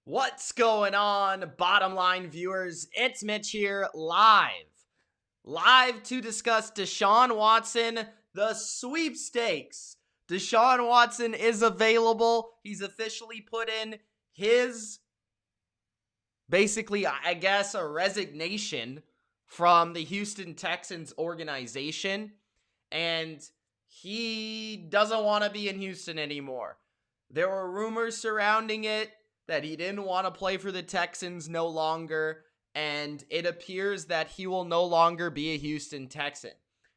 What's going on, bottom line viewers? It's Mitch here, live to discuss Deshaun Watson, the sweepstakes. Deshaun Watson is available. He's officially put in his, basically, I guess, a resignation from the Houston Texans organization, and he doesn't want to be in Houston anymore. There were rumors surrounding it that he didn't want to play for the Texans no longer, and it appears that he will no longer be a Houston Texan.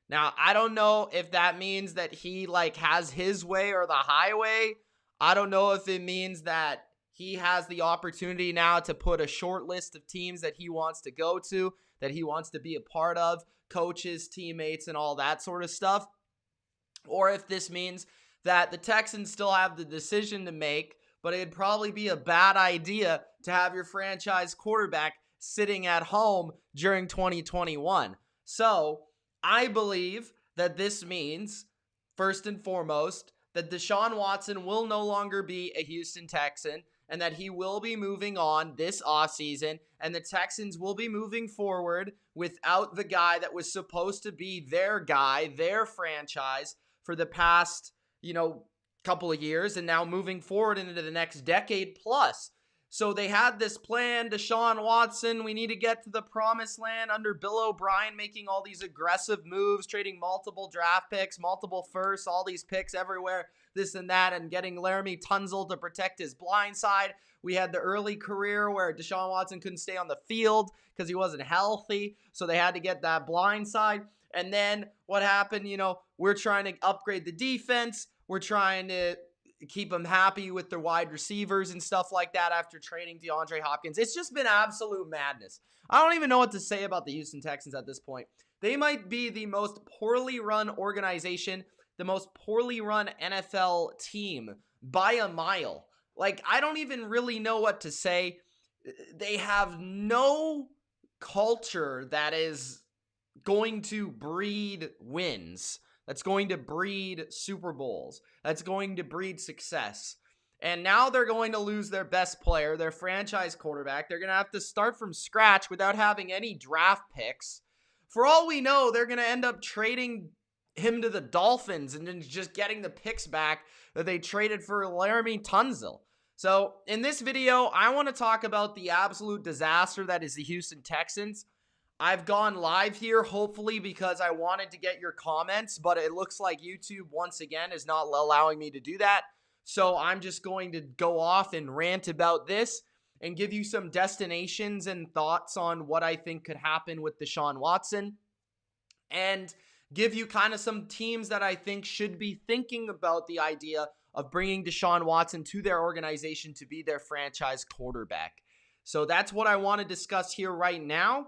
Now, I don't know if that means that he has his way or the highway. I don't know if it means that he has the opportunity now to put a short list of teams that he wants to go to, that he wants to be a part of, coaches, teammates, and all that sort of stuff. Or if this means that the Texans still have the decision to make, but it'd probably be a bad idea to have your franchise quarterback sitting at home during 2021. So I believe that this means, first and foremost, that Deshaun Watson will no longer be a Houston Texan and that he will be moving on this offseason, and the Texans will be moving forward without the guy that was supposed to be their guy, their franchise for the past, couple of years, and now moving forward into the next decade plus. So they had this plan, Deshaun Watson, we need to get to the promised land under Bill O'Brien, making all these aggressive moves, trading multiple draft picks, multiple firsts, all these picks everywhere, this and that, and getting Laramie Tunsil to protect his blind side. We had the early career where Deshaun Watson couldn't stay on the field because he wasn't healthy, so they had to get that blind side. And then what happened, we're trying to upgrade the defense. We're trying to keep them happy with their wide receivers and stuff like that after trading DeAndre Hopkins. It's just been absolute madness. I don't even know what to say about the Houston Texans at this point. They might be the most poorly run organization, the most poorly run NFL team by a mile. I don't even really know what to say. They have no culture that is going to breed wins, that's going to breed Super Bowls, that's going to breed success. And now they're going to lose their best player, their franchise quarterback. They're going to have to start from scratch without having any draft picks. For all we know, they're going to end up trading him to the Dolphins and then just getting the picks back that they traded for Laramie Tunsil. So in this video, I want to talk about the absolute disaster that is the Houston Texans. I've gone live here, hopefully, because I wanted to get your comments, but it looks like YouTube, once again, is not allowing me to do that. So I'm just going to go off and rant about this and give you some destinations and thoughts on what I think could happen with Deshaun Watson, and give you kind of some teams that I think should be thinking about the idea of bringing Deshaun Watson to their organization to be their franchise quarterback. So that's what I want to discuss here right now.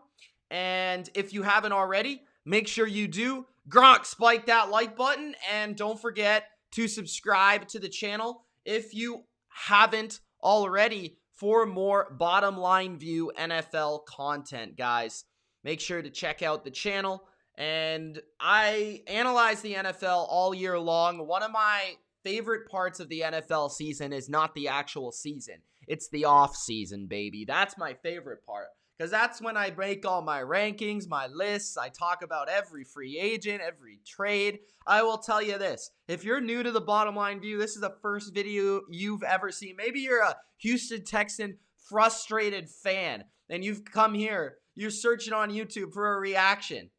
And if you haven't already, make sure you do. Gronk, spike that like button. And don't forget to subscribe to the channel if you haven't already for more Bottom Line View NFL content, guys. Make sure to check out the channel. And I analyze the NFL all year long. One of my favorite parts of the NFL season is not the actual season. It's the off season, baby. That's my favorite part. Because that's when I make all my rankings, my lists. I talk about every free agent, every trade. I will tell you this. If you're new to the Bottom Line View, this is the first video you've ever seen. Maybe you're a Houston Texan frustrated fan, and you've come here. You're searching on YouTube for a reaction.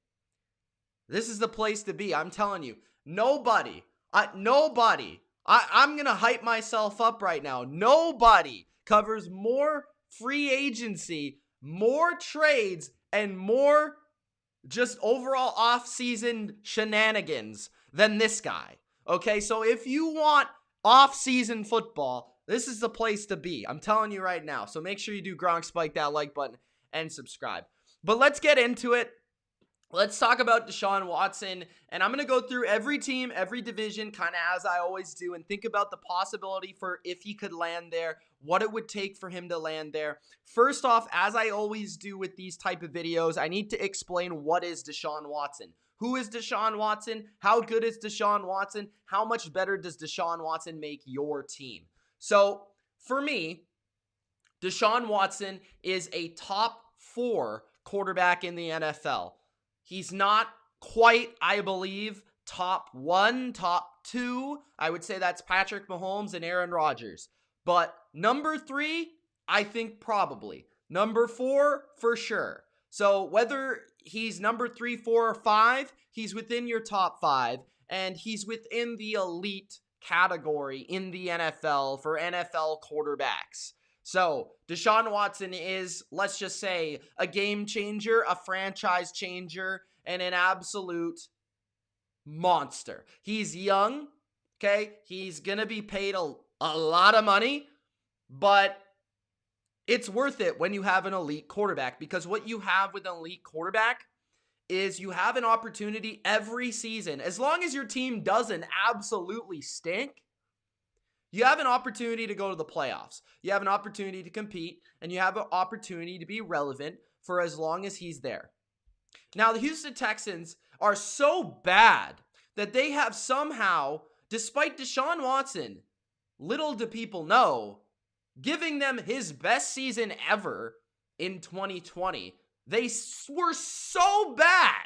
This is the place to be. I'm telling you. I'm going to hype myself up right now. Nobody covers more free agency, more trades, and more just overall off-season shenanigans than this guy. Okay, so if you want off-season football, this is the place to be. I'm telling you right now. So make sure you do Gronk, spike that like button, and subscribe. But let's get into it. Let's talk about Deshaun Watson, and I'm going to go through every team, every division, kind of as I always do, and think about the possibility for if he could land there, what it would take for him to land there. First off, as I always do with these type of videos, I need to explain what is Deshaun Watson. Who is Deshaun Watson? How good is Deshaun Watson? How much better does Deshaun Watson make your team? So, for me, Deshaun Watson is a top 4 quarterback in the NFL. He's not quite, I believe, top 1, top 2. I would say that's Patrick Mahomes and Aaron Rodgers. But number 3, I think probably. Number 4, for sure. So whether he's number 3, 4, or 5, he's within your top 5, and he's within the elite category in the NFL for NFL quarterbacks. So Deshaun Watson is, let's just say, a game changer, a franchise changer, and an absolute monster. He's young, okay? He's going to be paid a lot of money, but it's worth it when you have an elite quarterback, because what you have with an elite quarterback is you have an opportunity every season. As long as your team doesn't absolutely stink, you have an opportunity to go to the playoffs. You have an opportunity to compete, and you have an opportunity to be relevant for as long as he's there. Now, the Houston Texans are so bad that they have somehow, despite Deshaun Watson, little do people know, giving them his best season ever in 2020. They were so bad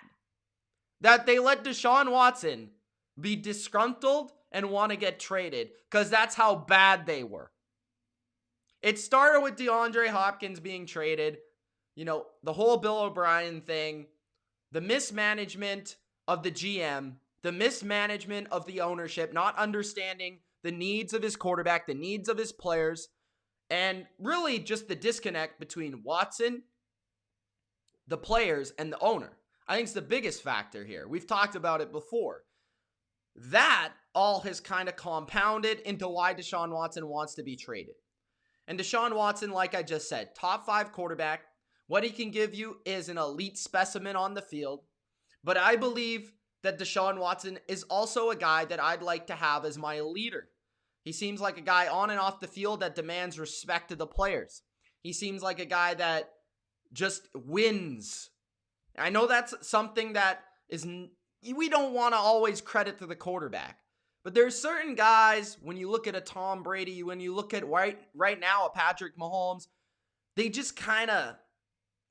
that they let Deshaun Watson be disgruntled and want to get traded, because that's how bad they were. It started with DeAndre Hopkins being traded, the whole Bill O'Brien thing, the mismanagement of the GM, the mismanagement of the ownership, not understanding the needs of his quarterback, the needs of his players, and really just the disconnect between Watson, the players, and the owner. I think it's the biggest factor here. We've talked about it before. That all has kind of compounded into why Deshaun Watson wants to be traded. And Deshaun Watson, like I just said, top 5 quarterback. What he can give you is an elite specimen on the field. But I believe that Deshaun Watson is also a guy that I'd like to have as my leader. He seems like a guy on and off the field that demands respect to the players. He seems like a guy that just wins. I know that's something that we don't want to always credit to the quarterback. But there's certain guys, when you look at a Tom Brady, when you look at right now a Patrick Mahomes, they just kind of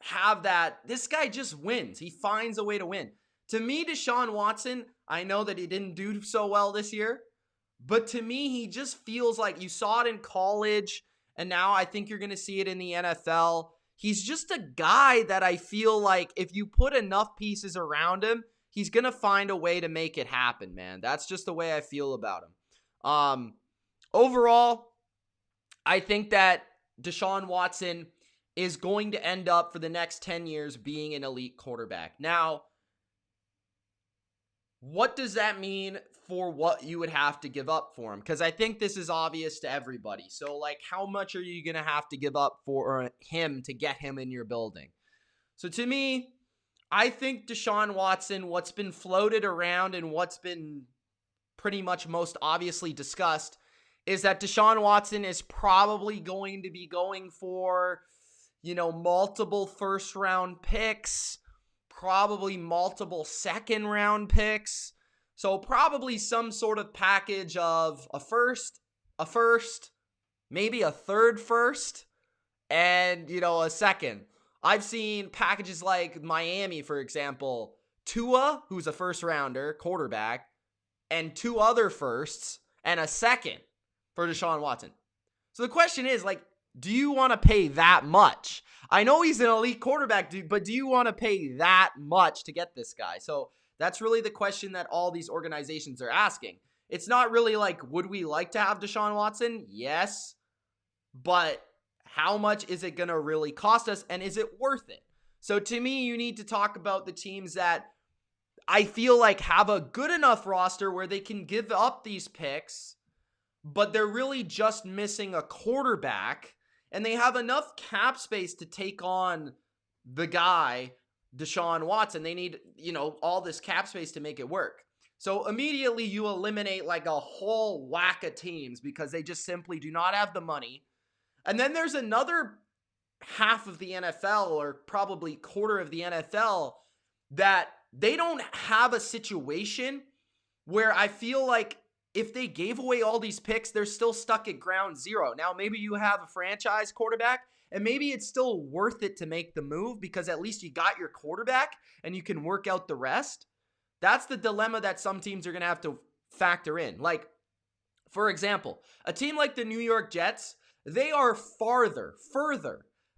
have that, this guy just wins. He finds a way to win. To me, Deshaun Watson, I know that he didn't do so well this year, but to me, he just feels like, you saw it in college, and now I think you're going to see it in the NFL. He's just a guy that I feel like if you put enough pieces around him, he's going to find a way to make it happen, man. That's just the way I feel about him. Overall, I think that Deshaun Watson is going to end up for the next 10 years being an elite quarterback. Now, what does that mean for what you would have to give up for him? Because I think this is obvious to everybody. So, how much are you going to have to give up for him to get him in your building? So, to me, I think Deshaun Watson, what's been floated around and what's been pretty much most obviously discussed is that Deshaun Watson is probably going to be going for, multiple first-round picks, probably multiple second-round picks. So probably some sort of package of a first, maybe a third first, and, a second. I've seen packages like Miami, for example, Tua, who's a first-rounder, quarterback, and 2 other firsts, and a second for Deshaun Watson. So the question is, do you want to pay that much? I know he's an elite quarterback, dude, but do you want to pay that much to get this guy? So that's really the question that all these organizations are asking. It's not really would we like to have Deshaun Watson? Yes. But how much is it going to really cost us, and is it worth it? So to me, you need to talk about the teams that I feel like have a good enough roster where they can give up these picks, but they're really just missing a quarterback, and they have enough cap space to take on the guy, Deshaun Watson. They need, all this cap space to make it work. So immediately you eliminate a whole whack of teams because they just simply do not have the money. And then there's another half of the NFL, or probably quarter of the NFL, that they don't have a situation where I feel like if they gave away all these picks, they're still stuck at ground zero. Now, maybe you have a franchise quarterback, and maybe it's still worth it to make the move because at least you got your quarterback and you can work out the rest. That's the dilemma that some teams are going to have to factor in. Like, for example, a team like the New York Jets, they are further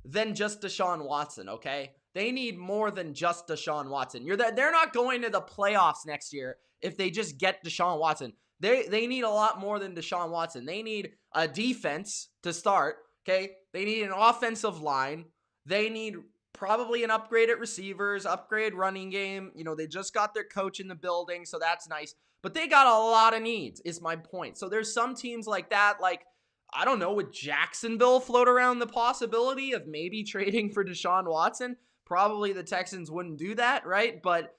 than just Deshaun Watson, okay? They need more than just Deshaun Watson. They're not going to the playoffs next year if they just get Deshaun Watson. They need a lot more than Deshaun Watson. They need a defense to start, okay? They need an offensive line. They need probably an upgrade at receivers, upgrade running game. They just got their coach in the building, so that's nice. But they got a lot of needs, is my point. So there's some teams like that, like, I don't know, would Jacksonville float around the possibility of maybe trading for Deshaun Watson? Probably the Texans wouldn't do that, right? But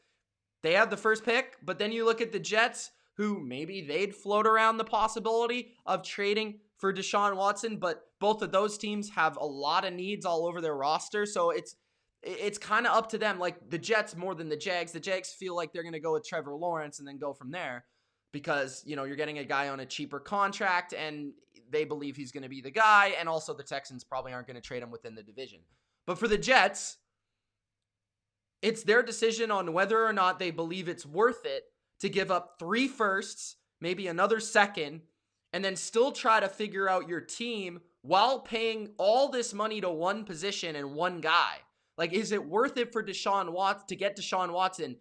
they have the first pick. But then you look at the Jets, who maybe they'd float around the possibility of trading for Deshaun Watson. But both of those teams have a lot of needs all over their roster. So it's kind of up to them. Like the Jets more than the Jags. The Jags feel like they're going to go with Trevor Lawrence and then go from there because, you're getting a guy on a cheaper contract and they believe he's going to be the guy. And also the Texans probably aren't going to trade him within the division. But for the Jets, it's their decision on whether or not they believe it's worth it to give up 3 firsts, maybe another second, and then still try to figure out your team while paying all this money to one position and one guy. Like, is it worth it for Deshaun Watson to get Deshaun Watson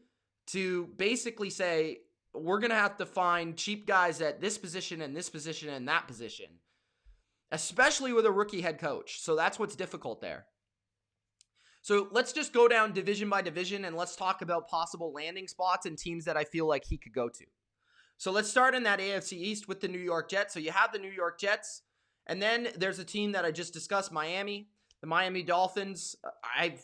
to basically say, we're going to have to find cheap guys at this position and this position and that position, especially with a rookie head coach. So that's what's difficult there. So let's just go down division by division and let's talk about possible landing spots and teams that I feel like he could go to. So let's start in that AFC East with the New York Jets. So you have the New York Jets, and then there's a team that I just discussed, Miami, the Miami Dolphins. I've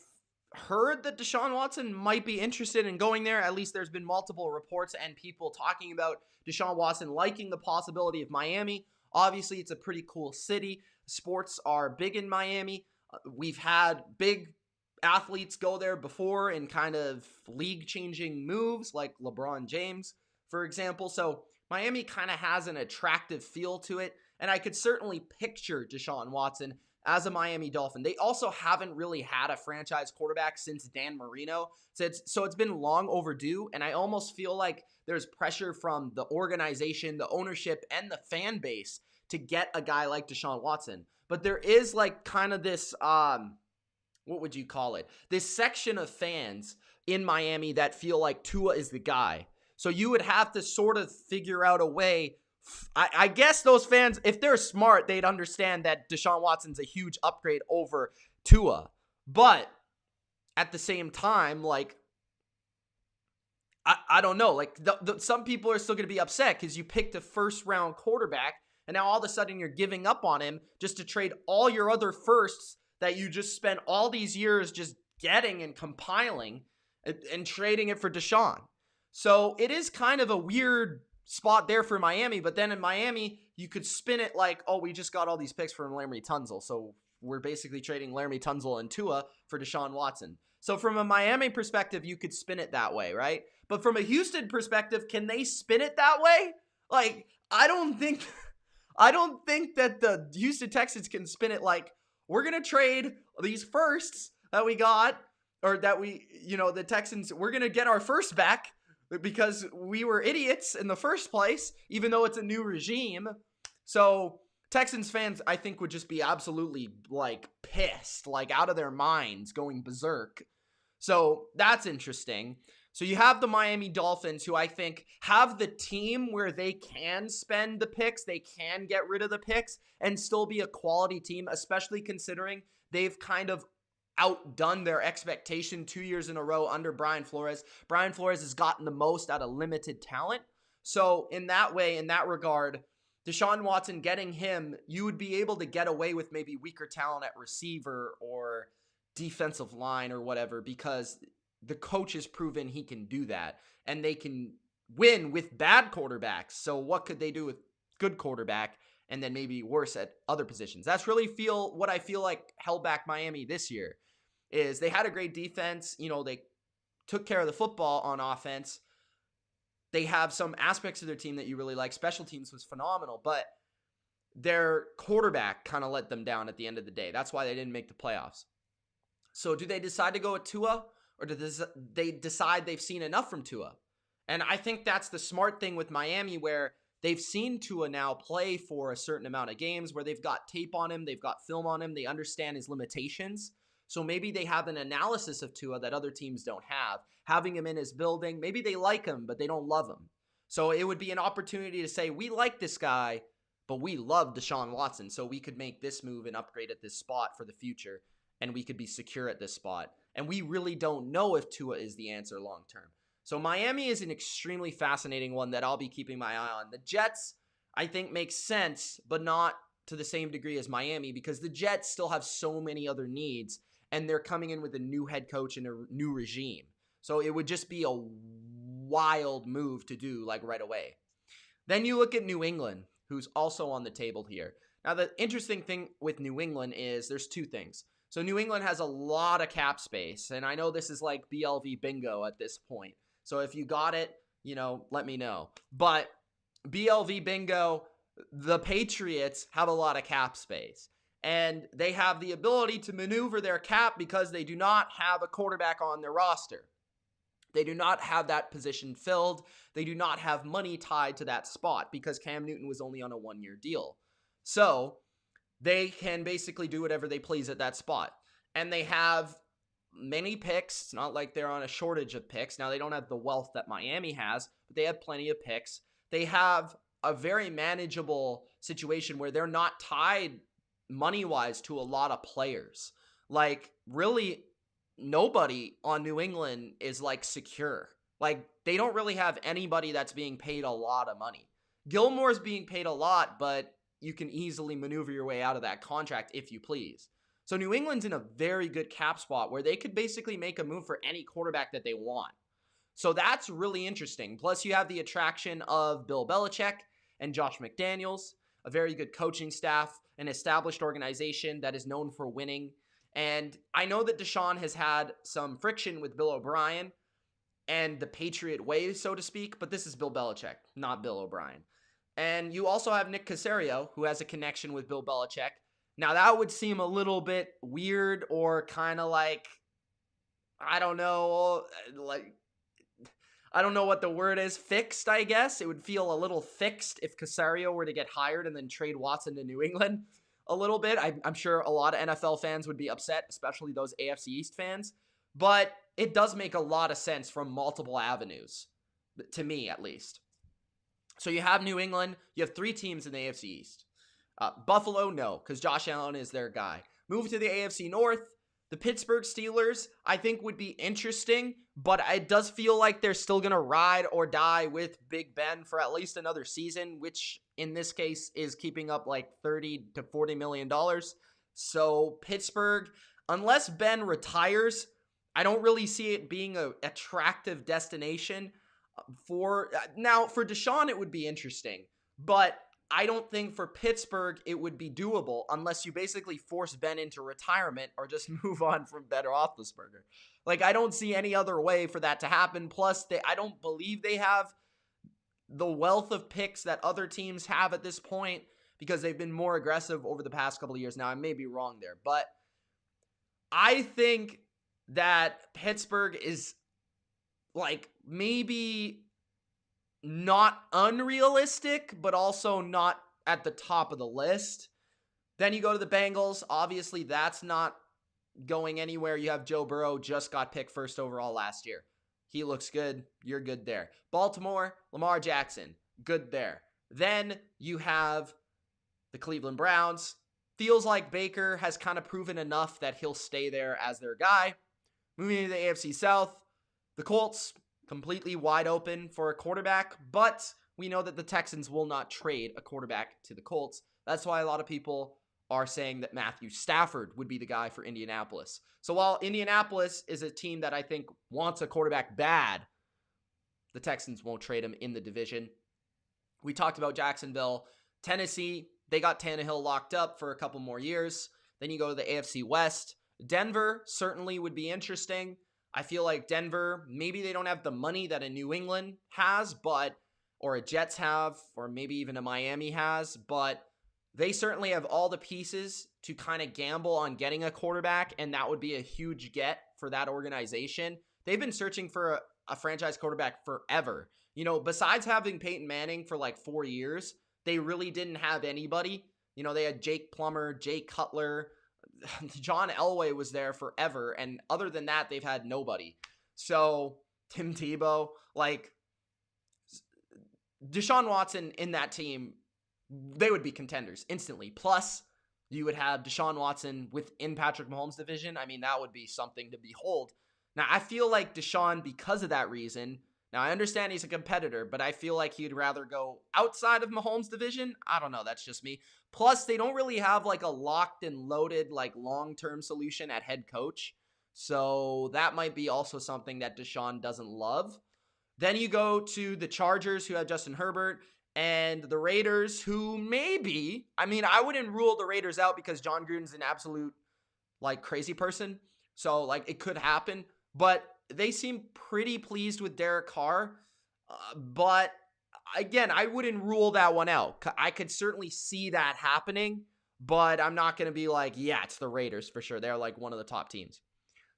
heard that Deshaun Watson might be interested in going there. At least there's been multiple reports and people talking about Deshaun Watson liking the possibility of Miami. Obviously, it's a pretty cool city. Sports are big in Miami. We've had big athletes go there before in kind of league-changing moves like LeBron James, for example. So Miami kind of has an attractive feel to it, and I could certainly picture Deshaun Watson as a Miami Dolphin. They also haven't really had a franchise quarterback since Dan Marino, so it's been long overdue, and I almost feel like there's pressure from the organization, the ownership, and the fan base to get a guy like Deshaun Watson. But there is like kind of this what would you call it? This section of fans in Miami that feel like Tua is the guy. So you would have to sort of figure out a way. I guess those fans, if they're smart, they'd understand that Deshaun Watson's a huge upgrade over Tua. But at the same time, like, I don't know. Like, some people are still going to be upset because you picked a first-round quarterback, and now all of a sudden you're giving up on him just to trade all your other firsts that you just spent all these years just getting and compiling and trading it for Deshaun. So it is kind of a weird spot there for Miami, but then in Miami, you could spin it like, oh, we just got all these picks from Laremy Tunsil, so we're basically trading Laremy Tunsil and Tua for Deshaun Watson. So from a Miami perspective, you could spin it that way, right? But from a Houston perspective, can they spin it that way? Like, I don't think that the Houston Texans can spin it like, we're going to trade these firsts that we got, or that the Texans, we're going to get our first back because we were idiots in the first place, even though it's a new regime. So Texans fans, I think, would just be absolutely like pissed, like out of their minds, going berserk. So that's interesting. So you have the Miami Dolphins, who I think have the team where they can spend the picks, they can get rid of the picks, and still be a quality team, especially considering they've kind of outdone their expectation 2 years in a row under Brian Flores. Brian Flores has gotten the most out of limited talent. So in that way, in that regard, Deshaun Watson, getting him, you would be able to get away with maybe weaker talent at receiver or defensive line or whatever, because the coach has proven he can do that, and they can win with bad quarterbacks. So what could they do with good quarterback and then maybe worse at other positions? That's really what I feel like held back Miami this year. Is they had a great defense. They took care of the football on offense, they have some aspects of their team that you really like. Special teams was phenomenal, but their quarterback kind of let them down at the end of the day. That's why they didn't make the playoffs. So do they decide to go with Tua, or do they decide they've seen enough from Tua? And I think that's the smart thing with Miami, where they've seen Tua now play for a certain amount of games, where they've got tape on him, they've got film on him, they understand his limitations. So maybe they have an analysis of Tua that other teams don't have. Having him in his building, maybe they like him, but they don't love him. So it would be an opportunity to say, we like this guy, but we love Deshaun Watson, so we could make this move and upgrade at this spot for the future, and we could be secure at this spot. And we really don't know if Tua is the answer long term. So Miami is an extremely fascinating one that I'll be keeping my eye on. The Jets, I think, make sense, but not to the same degree as Miami, because the Jets still have so many other needs, and they're coming in with a new head coach and a new regime. So it would just be a wild move to do like right away. Then you look at New England, who's also on the table here. Now, the interesting thing with New England is there's two things. So New England has a lot of cap space, and I know this is like BLV bingo at this point. So if you got it, let me know. But BLV bingo, the Patriots have a lot of cap space, and they have the ability to maneuver their cap because they do not have a quarterback on their roster. They do not have that position filled. They do not have money tied to that spot because Cam Newton was only on a one-year deal. So they can basically do whatever they please at that spot. And they have many picks. It's not like they're on a shortage of picks. Now, they don't have the wealth that Miami has, but they have plenty of picks. They have a very manageable situation where they're not tied money-wise to a lot of players. Like, really, nobody on New England is like secure. Like, they don't really have anybody that's being paid a lot of money. Gilmore's being paid a lot, but you can easily maneuver your way out of that contract if you please. So New England's in a very good cap spot where they could basically make a move for any quarterback that they want. So that's really interesting. Plus, you have the attraction of Bill Belichick and Josh McDaniels, a very good coaching staff, an established organization that is known for winning. And I know that Deshaun has had some friction with Bill O'Brien and the Patriot way, so to speak, but this is Bill Belichick, not Bill O'Brien. And you also have Nick Caserio, who has a connection with Bill Belichick. Now, that would seem a little bit weird or kind of like, I don't know what the word is, fixed, I guess. It would feel a little fixed if Caserio were to get hired and then trade Watson to New England a little bit. I'm sure a lot of NFL fans would be upset, especially those AFC East fans. But it does make a lot of sense from multiple avenues, to me at least. So you have New England. You have three teams in the AFC East. Buffalo, no, because Josh Allen is their guy. Move to the AFC North. The Pittsburgh Steelers, I think, would be interesting, but it does feel like they're still going to ride or die with Big Ben for at least another season, which in this case is keeping up like $30 to $40 million. So Pittsburgh, unless Ben retires, I don't really see it being an attractive destination. For Deshaun, it would be interesting, but I don't think for Pittsburgh it would be doable unless you basically force Ben into retirement or just move on from Ben Roethlisberger. Like, I don't see any other way for that to happen. Plus, I don't believe they have the wealth of picks that other teams have at this point because they've been more aggressive over the past couple of years. Now, I may be wrong there, but I think that Pittsburgh is like maybe not unrealistic, but also not at the top of the list. Then you go to the Bengals. Obviously, that's not going anywhere. You have Joe Burrow, just got picked first overall last year. He looks good. You're good there. Baltimore, Lamar Jackson, good there. Then you have the Cleveland Browns. Feels like Baker has kind of proven enough that he'll stay there as their guy. Moving to the AFC South, the Colts, completely wide open for a quarterback, but we know that the Texans will not trade a quarterback to the Colts. That's why a lot of people are saying that Matthew Stafford would be the guy for Indianapolis. So while Indianapolis is a team that I think wants a quarterback bad, the Texans won't trade him in the division. We talked about Jacksonville. Tennessee, they got Tannehill locked up for a couple more years. Then you go to the AFC West. Denver certainly would be interesting. I feel like Denver, maybe they don't have the money that a New England has, or a Jets have, or maybe even a Miami has, but they certainly have all the pieces to kind of gamble on getting a quarterback, and that would be a huge get for that organization. They've been searching for a franchise quarterback forever. Besides having Peyton Manning for like 4 years, they really didn't have anybody. They had Jake Plummer, Jay Cutler, John Elway was there forever, and other than that, they've had nobody. So, Tim Tebow, like, Deshaun Watson in that team, they would be contenders instantly. Plus, you would have Deshaun Watson within Patrick Mahomes' division. I mean, that would be something to behold. Now, I feel like Deshaun, because of that reason, now I understand he's a competitor, but I feel like he'd rather go outside of Mahomes' division. I don't know. That's just me. Plus, they don't really have like a locked and loaded, like long-term solution at head coach. So that might be also something that Deshaun doesn't love. Then you go to the Chargers, who have Justin Herbert, and the Raiders, who maybe, I mean, I wouldn't rule the Raiders out because John Gruden's an absolute, like, crazy person. So, like, it could happen. But they seem pretty pleased with Derek Carr. But, again, I wouldn't rule that one out. I could certainly see that happening. But I'm not going to be like, yeah, it's the Raiders for sure. They're, like, one of the top teams.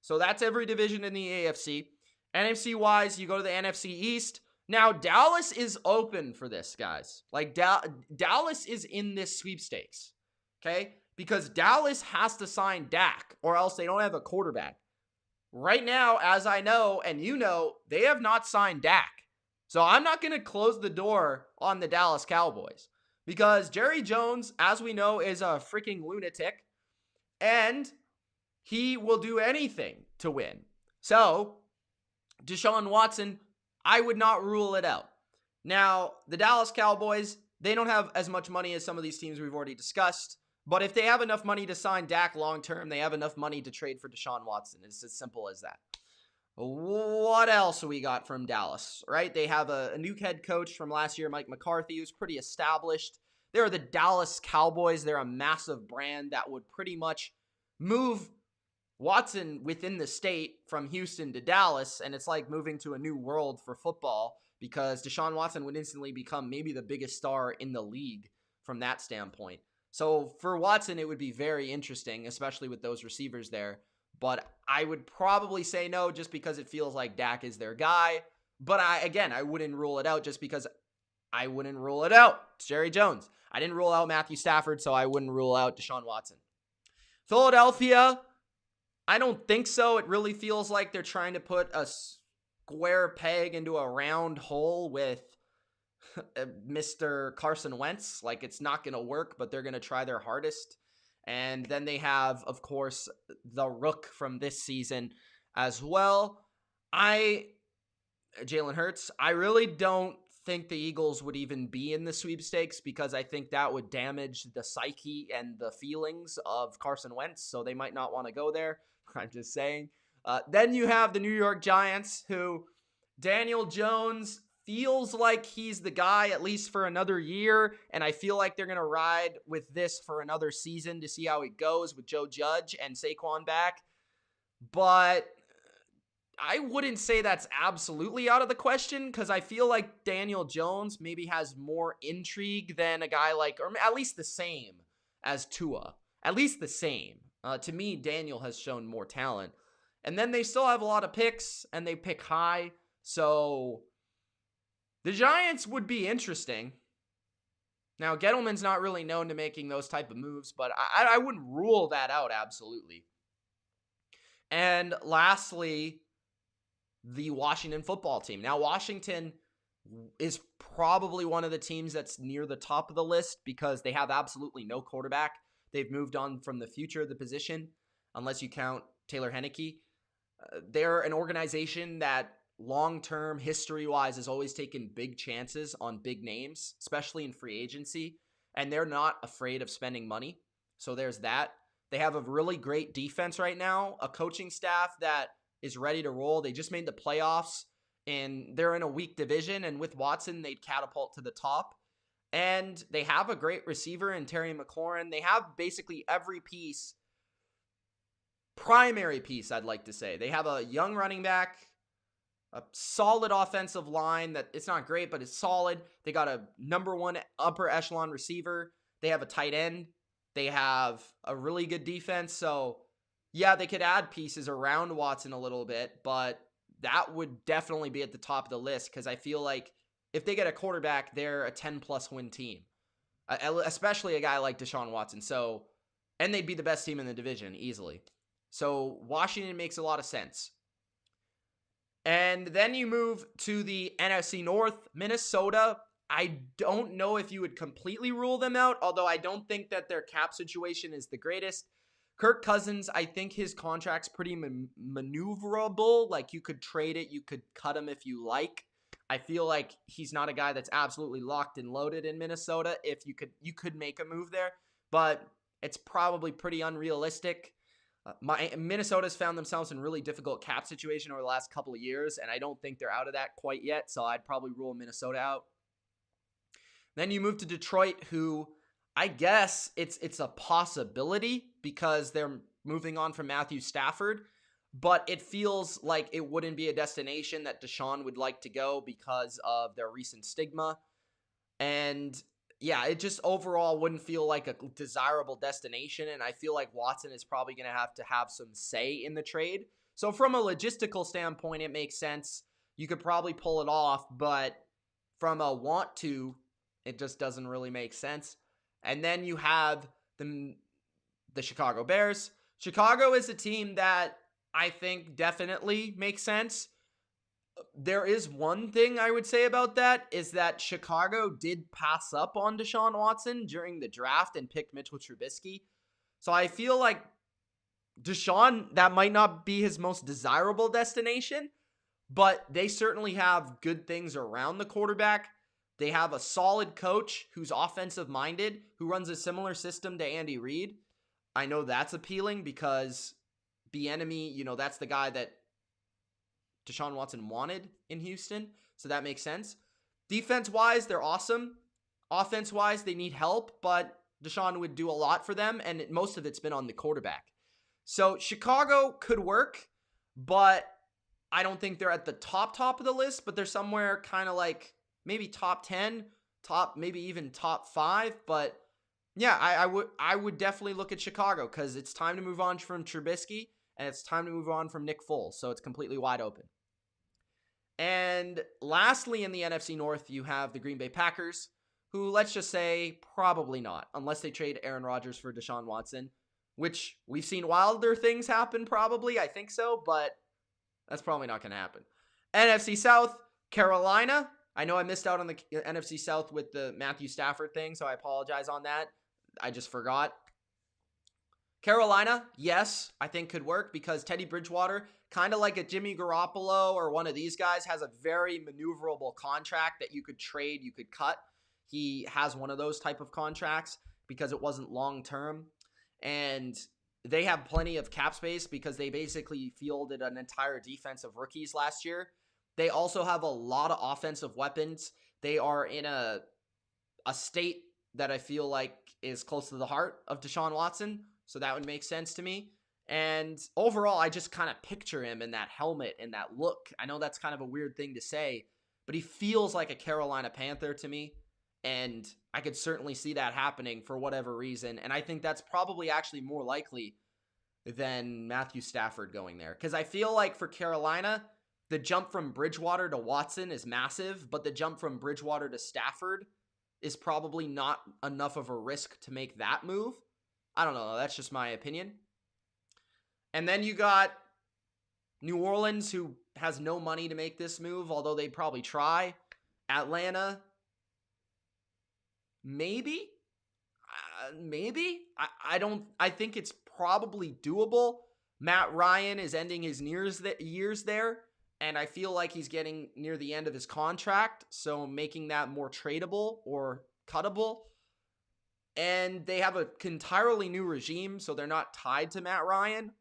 So that's every division in the AFC. NFC-wise, you go to the NFC East. Now, Dallas is open for this, guys. Like, Dallas is in this sweepstakes, okay? Because Dallas has to sign Dak, or else they don't have a quarterback. Right now, as I know, and you know, they have not signed Dak. So I'm not going to close the door on the Dallas Cowboys. Because Jerry Jones, as we know, is a freaking lunatic. And he will do anything to win. So, Deshaun Watson, I would not rule it out. Now, the Dallas Cowboys, they don't have as much money as some of these teams we've already discussed. But if they have enough money to sign Dak long-term, they have enough money to trade for Deshaun Watson. It's as simple as that. What else we got from Dallas, right? They have a new head coach from last year, Mike McCarthy, who's pretty established. They're the Dallas Cowboys. They're a massive brand that would pretty much move Watson within the state from Houston to Dallas, and it's like moving to a new world for football because Deshaun Watson would instantly become maybe the biggest star in the league from that standpoint. So for Watson, it would be very interesting, especially with those receivers there. But I would probably say no just because it feels like Dak is their guy. But I wouldn't rule it out just because I wouldn't rule it out. It's Jerry Jones. I didn't rule out Matthew Stafford, so I wouldn't rule out Deshaun Watson. Philadelphia, I don't think so. It really feels like they're trying to put a square peg into a round hole with Mr. Carson Wentz. Like, it's not going to work, but they're going to try their hardest. And then they have, of course, the Rook from this season as well. Jalen Hurts, I really don't think the Eagles would even be in the sweepstakes because I think that would damage the psyche and the feelings of Carson Wentz, so they might not want to go there. I'm just saying. Then you have the New York Giants, who Daniel Jones feels like he's the guy at least for another year, and I feel like they're going to ride with this for another season to see how it goes with Joe Judge and Saquon back. But I wouldn't say that's absolutely out of the question because I feel like Daniel Jones maybe has more intrigue than a guy like, or at least the same as Tua. At least the same. To me, Daniel has shown more talent. And then they still have a lot of picks, and they pick high. So the Giants would be interesting. Now, Gettleman's not really known to making those type of moves, but I wouldn't rule that out absolutely. And lastly, the Washington football team. Now, Washington is probably one of the teams that's near the top of the list because they have absolutely no quarterback. They've moved on from the future of the position, unless you count Taylor Heinicke. They're an organization that long-term, history-wise, has always taken big chances on big names, especially in free agency, and they're not afraid of spending money. So there's that. They have a really great defense right now, a coaching staff that is ready to roll. They just made the playoffs, and they're in a weak division, and with Watson, they'd catapult to the top. And they have a great receiver in Terry McLaurin. They have basically every piece primary piece, I'd like to say. They have a young running back, a solid offensive line that it's not great, but it's solid. They got a number one upper echelon receiver. They have a tight end. They have a really good defense. So, yeah, they could add pieces around Watson a little bit, but that would definitely be at the top of the list because I feel like if they get a quarterback, they're a 10-plus win team, especially a guy like Deshaun Watson. So, and they'd be the best team in the division easily. So, Washington makes a lot of sense. And then you move to the NFC North, Minnesota. I don't know if you would completely rule them out, although I don't think that their cap situation is the greatest. Kirk Cousins, I think his contract's pretty maneuverable. Like, you could trade it, you could cut him if you like. I feel like he's not a guy that's absolutely locked and loaded in Minnesota. If you could make a move there, but it's probably pretty unrealistic. Minnesota's found themselves in really difficult cap situation over the last couple of years, and I don't think they're out of that quite yet, so I'd probably rule Minnesota out. Then you move to Detroit, who I guess it's a possibility because they're moving on from Matthew Stafford, but it feels like it wouldn't be a destination that Deshaun would like to go because of their recent stigma. And yeah, it just overall wouldn't feel like a desirable destination, and I feel like Watson is probably going to have some say in the trade. So from a logistical standpoint, it makes sense. You could probably pull it off, but from a want to, it just doesn't really make sense. And then you have the Chicago Bears. Chicago is a team that I think definitely makes sense. There is one thing I would say about that is that Chicago did pass up on Deshaun Watson during the draft and picked Mitch of Trubisky. So I feel like Deshaun, that might not be his most desirable destination, but they certainly have good things around the quarterback. They have a solid coach who's offensive minded, who runs a similar system to Andy Reid. I know that's appealing because Bieniemy, that's the guy that Deshaun Watson wanted in Houston, so that makes sense. Defense-wise, they're awesome. Offense-wise, they need help, but Deshaun would do a lot for them, and most of it's been on the quarterback. So Chicago could work, but I don't think they're at the top of the list, but they're somewhere kind of like maybe top 10, maybe even top 5, but yeah, I would definitely look at Chicago because it's time to move on from Trubisky, and it's time to move on from Nick Foles, so it's completely wide open. And lastly, in the NFC North, you have the Green Bay Packers, who, let's just say, probably not, unless they trade Aaron Rodgers for Deshaun Watson, which we've seen wilder things happen probably, I think so, but that's probably not going to happen. NFC South, Carolina. I know I missed out on the NFC South with the Matthew Stafford thing, so I apologize on that. I just forgot. Carolina, yes, I think could work because Teddy Bridgewater, kind of like a Jimmy Garoppolo or one of these guys, has a very maneuverable contract that you could trade, you could cut. He has one of those type of contracts because it wasn't long-term. And they have plenty of cap space because they basically fielded an entire defense of rookies last year. They also have a lot of offensive weapons. They are in a state that I feel like is close to the heart of Deshaun Watson. So that would make sense to me. And overall, I just kind of picture him in that helmet and that look. I know that's kind of a weird thing to say, but he feels like a Carolina Panther to me. And I could certainly see that happening for whatever reason. And I think that's probably actually more likely than Matthew Stafford going there. Because I feel like for Carolina, the jump from Bridgewater to Watson is massive, but the jump from Bridgewater to Stafford is probably not enough of a risk to make that move. I don't know. That's just my opinion. And then you got New Orleans, who has no money to make this move, although they'd probably try. Atlanta, maybe. I think it's probably doable. Matt Ryan is ending his years there, and I feel like he's getting near the end of his contract, so making that more tradable or cuttable. And they have an entirely new regime, so they're not tied to Matt Ryan.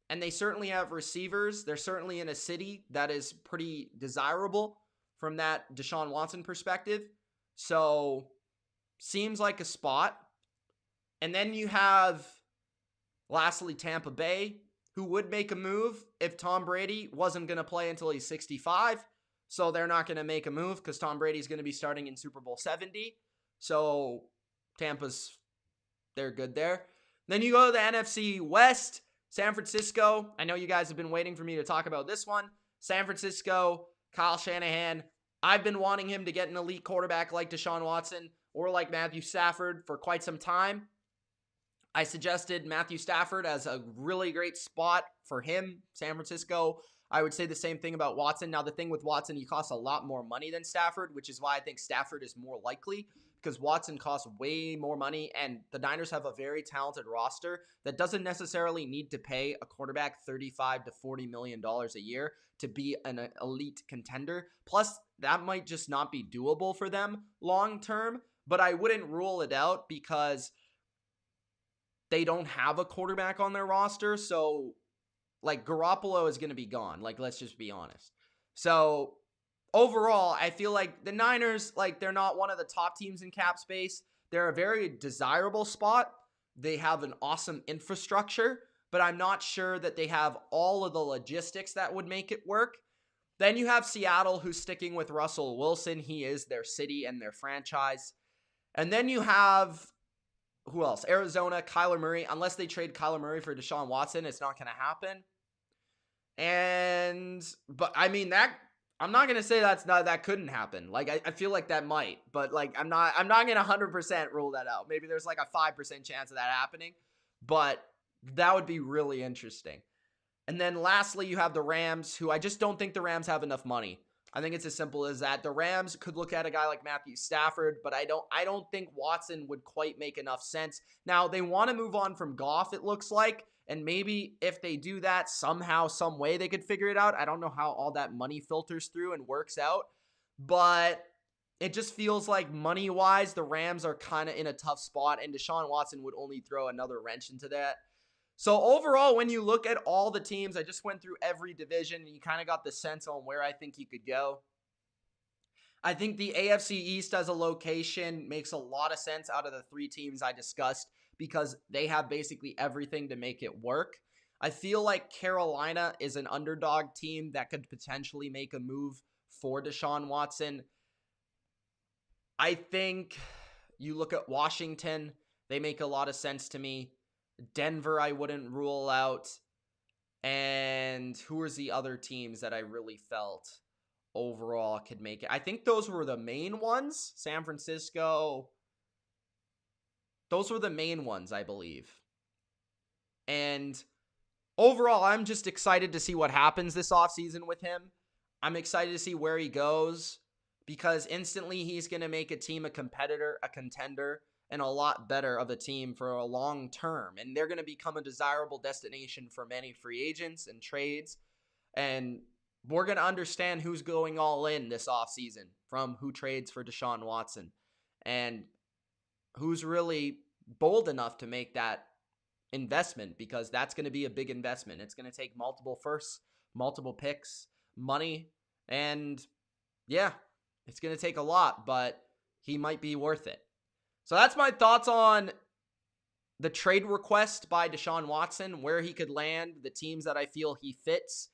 And they certainly have receivers. They're certainly in a city that is pretty desirable from that Deshaun Watson perspective. So, seems like a spot. And then you have, lastly, Tampa Bay. who would make a move if Tom Brady wasn't going to play until he's 65. So they're not going to make a move because Tom Brady's going to be starting in Super Bowl 70. So they're good there. Then you go to the NFC West, San Francisco. I know you guys have been waiting for me to talk about this one. San Francisco, Kyle Shanahan. I've been wanting him to get an elite quarterback like Deshaun Watson or like Matthew Stafford for quite some time. I suggested Matthew Stafford as a really great spot for him, San Francisco. I would say the same thing about Watson. Now, the thing with Watson, he costs a lot more money than Stafford, which is why I think Stafford is more likely, because Watson costs way more money, and the Niners have a very talented roster that doesn't necessarily need to pay a quarterback $35 to $40 million a year to be an elite contender. Plus, that might just not be doable for them long term, but I wouldn't rule it out because they don't have a quarterback on their roster. So, like, Garoppolo is going to be gone. Like, let's just be honest. So, overall, I feel like the Niners, like, they're not one of the top teams in cap space. They're a very desirable spot. They have an awesome infrastructure, but I'm not sure that they have all of the logistics that would make it work. Then you have Seattle, who's sticking with Russell Wilson. He is their city and their franchise. And then you have, who else? Arizona, Kyler Murray. Unless they trade Kyler Murray for Deshaun Watson, it's not going to happen. But I mean, I'm not going to say that couldn't happen. Like, I feel like that might, but like, I'm not going to 100% rule that out. Maybe there's like a 5% chance of that happening, but that would be really interesting. And then lastly, you have the Rams, who I just don't think the Rams have enough money. I think it's as simple as that. The Rams could look at a guy like Matthew Stafford, but I don't think Watson would quite make enough sense. Now, they want to move on from Goff, it looks like, and maybe if they do that somehow, some way, they could figure it out. I don't know how all that money filters through and works out, but it just feels like money-wise, the Rams are kind of in a tough spot, and Deshaun Watson would only throw another wrench into that. So overall, when you look at all the teams, I just went through every division, and you kind of got the sense on where I think you could go. I think the AFC East as a location makes a lot of sense out of the three teams I discussed because they have basically everything to make it work. I feel like Carolina is an underdog team that could potentially make a move for Deshaun Watson. I think you look at Washington, they make a lot of sense to me. Denver, I wouldn't rule out. And who are the other teams that I really felt overall could make it? I think those were the main ones. San Francisco. Those were the main ones, I believe. And overall, I'm just excited to see what happens this offseason with him. I'm excited to see where he goes because instantly he's going to make a team a competitor, a contender, and a lot better of a team for a long term. And they're going to become a desirable destination for many free agents and trades. And we're going to understand who's going all in this offseason from who trades for Deshaun Watson and who's really bold enough to make that investment, because that's going to be a big investment. It's going to take multiple firsts, multiple picks, money, and yeah, it's going to take a lot, but he might be worth it. So that's my thoughts on the trade request by Deshaun Watson, where he could land, the teams that I feel he fits,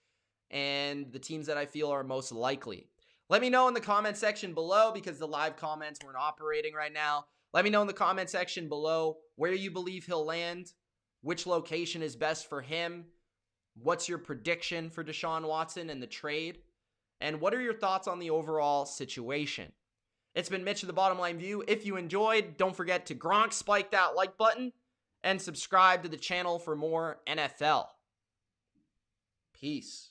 and the teams that I feel are most likely. Let me know in the comment section below, because the live comments weren't operating right now. Let me know in the comment section below where you believe he'll land, which location is best for him, what's your prediction for Deshaun Watson and the trade, and what are your thoughts on the overall situation. It's been Mitch of the Bottom Line View. If you enjoyed, don't forget to Gronk spike that like button and subscribe to the channel for more NFL. Peace.